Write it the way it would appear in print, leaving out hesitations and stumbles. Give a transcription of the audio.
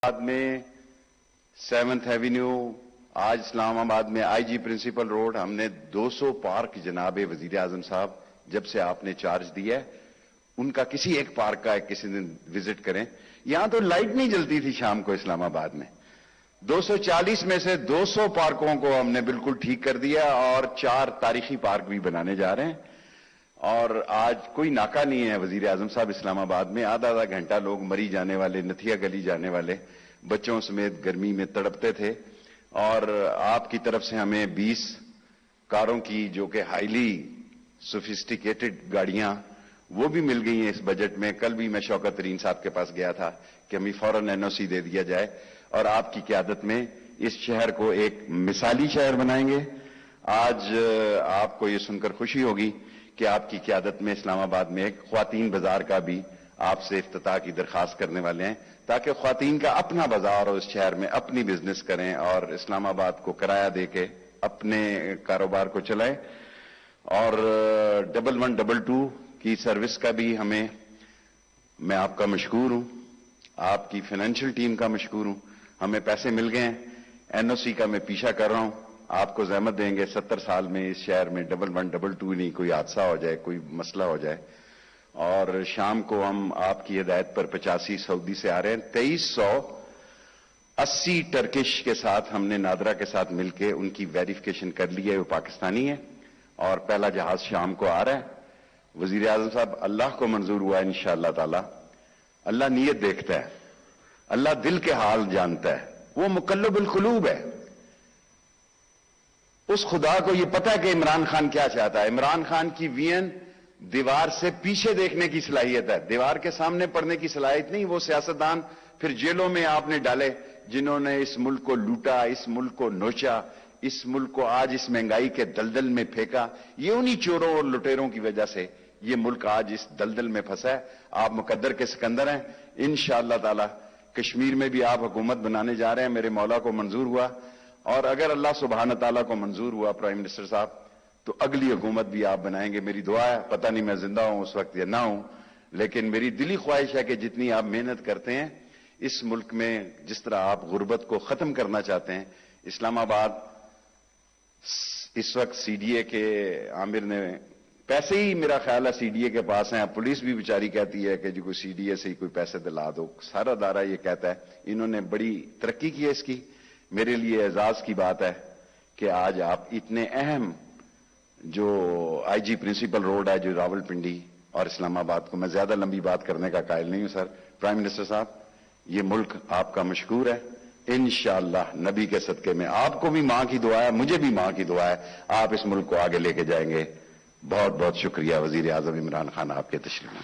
بعد میں 7th avenue, آج اسلام آباد میں آئی جی پرنسپل روڈ، ہم نے 200 پارک جناب وزیر اعظم صاحب جب سے آپ نے چارج دیا ہے ان کا کسی ایک پارک کا کسی دن وزٹ کریں. یہاں تو لائٹ نہیں جلتی تھی شام کو اسلام آباد میں. 240 میں سے 200 پارکوں کو ہم نے بالکل ٹھیک کر دیا اور 4 تاریخی پارک بھی بنانے جا رہے ہیں. اور آج کوئی ناکہ نہیں ہے وزیر اعظم صاحب اسلام آباد میں. آدھا گھنٹہ لوگ مری جانے والے، نتھیا گلی جانے والے بچوں سمیت گرمی میں تڑپتے تھے. اور آپ کی طرف سے ہمیں 20 کاروں کی جو کہ ہائیلی سوفسٹیکیٹڈ گاڑیاں وہ بھی مل گئی ہیں اس بجٹ میں. کل بھی میں شوکت ترین صاحب کے پاس گیا تھا کہ ہمیں فوراً NOC دے دیا جائے اور آپ کی قیادت میں اس شہر کو ایک مثالی شہر بنائیں گے. آج آپ کو یہ سن کر خوشی ہوگی کہ آپ کی قیادت میں اسلام آباد میں ایک خواتین بازار کا بھی آپ سے افتتاح کی درخواست کرنے والے ہیں تاکہ خواتین کا اپنا بازار اور اس شہر میں اپنی بزنس کریں اور اسلام آباد کو کرایہ دے کے اپنے کاروبار کو چلائیں. اور 1122 کی سروس کا بھی میں آپ کا مشکور ہوں، آپ کی فائنینشیل ٹیم کا مشکور ہوں. ہمیں پیسے مل گئے ہیں. NOC کا میں پیچھا کر رہا ہوں. آپ کو زحمت دیں گے 70 سال میں اس شہر میں 1122 نہیں کوئی حادثہ ہو جائے، کوئی مسئلہ ہو جائے. اور شام کو ہم آپ کی ہدایت پر 85 سعودی سے آ رہے ہیں. 2380 ٹرکش کے ساتھ ہم نے نادرا کے ساتھ مل کے ان کی ویریفیکیشن کر لی ہے، وہ پاکستانی ہے اور پہلا جہاز شام کو آ رہا ہے. وزیر اعظم صاحب اللہ کو منظور ہوا انشاءاللہ تعالی. اللہ نیت دیکھتا ہے، اللہ دل کے حال جانتا ہے، وہ مقلب القلوب ہے. اس خدا کو یہ پتا ہے کہ عمران خان کیا چاہتا ہے. عمران خان کی وین دیوار سے پیچھے دیکھنے کی صلاحیت ہے، دیوار کے سامنے پڑھنے کی صلاحیت نہیں. وہ سیاستدان پھر جیلوں میں آپ نے ڈالے جنہوں نے اس ملک کو لوٹا، اس ملک کو نوچا، اس ملک کو آج اس مہنگائی کے دلدل میں پھینکا. یہ انہی چوروں اور لٹیروں کی وجہ سے یہ ملک آج اس دلدل میں پھنسا ہے. آپ مقدر کے سکندر ہیں. انشاءاللہ تعالی کشمیر میں بھی آپ حکومت بنانے جا رہے ہیں. میرے مولا کو منظور ہوا اور اگر اللہ سبحانہ تعالیٰ کو منظور ہوا پرائم منسٹر صاحب تو اگلی حکومت بھی آپ بنائیں گے. میری دعا ہے، پتہ نہیں میں زندہ ہوں اس وقت یا نہ ہوں، لیکن میری دلی خواہش ہے کہ جتنی آپ محنت کرتے ہیں اس ملک میں، جس طرح آپ غربت کو ختم کرنا چاہتے ہیں. اسلام آباد اس وقت CDA کے عامر نے پیسے ہی میرا خیال ہے CDA کے پاس ہیں. پولیس بھی بیچاری کہتی ہے کہ جو کوئی CDA سے ہی کوئی پیسے دلا دو. سارا دائرہ یہ کہتا ہے. انہوں نے بڑی ترقی کی ہے اس کی. میرے لیے اعزاز کی بات ہے کہ آج آپ اتنے اہم جو IG پرنسپل روڈ ہے جو راولپنڈی اور اسلام آباد کو، میں زیادہ لمبی بات کرنے کا قائل نہیں ہوں سر. پرائم منسٹر صاحب یہ ملک آپ کا مشکور ہے. انشاءاللہ نبی کے صدقے میں آپ کو بھی ماں کی دعا ہے، مجھے بھی ماں کی دعا ہے، آپ اس ملک کو آگے لے کے جائیں گے. بہت بہت شکریہ وزیر اعظم عمران خان آپ کے تشریف میں.